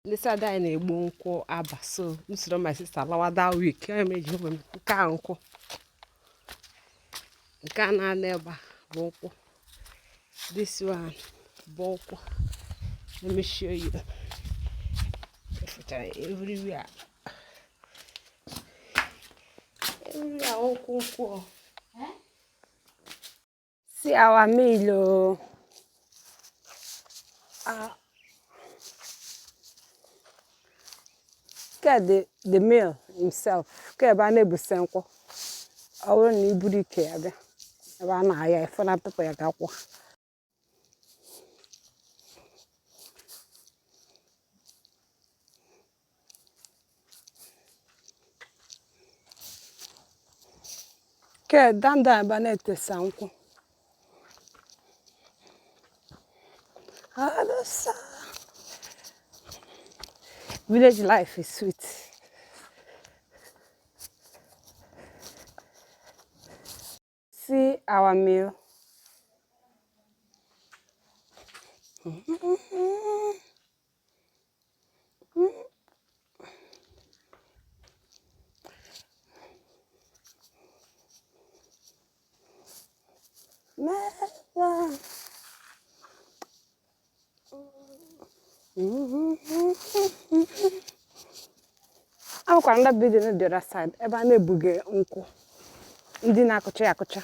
This other in a bonko abba, so Mr. My sister, lower that week. I made you when uncle. Ghana never bonko. This one, bonko. Let me show you. Everywhere. Everywhere, uncle. See our meal. The meal himself. Keba nebu senko. Awo ni buri kebe. Eba na aya ifana pepe ya kakwa. Ke danda eba na ete sanko. Adosa. Village life is sweet. See our meal. I'm going to be the other side. Eba na buge unko. Ndi na akucha.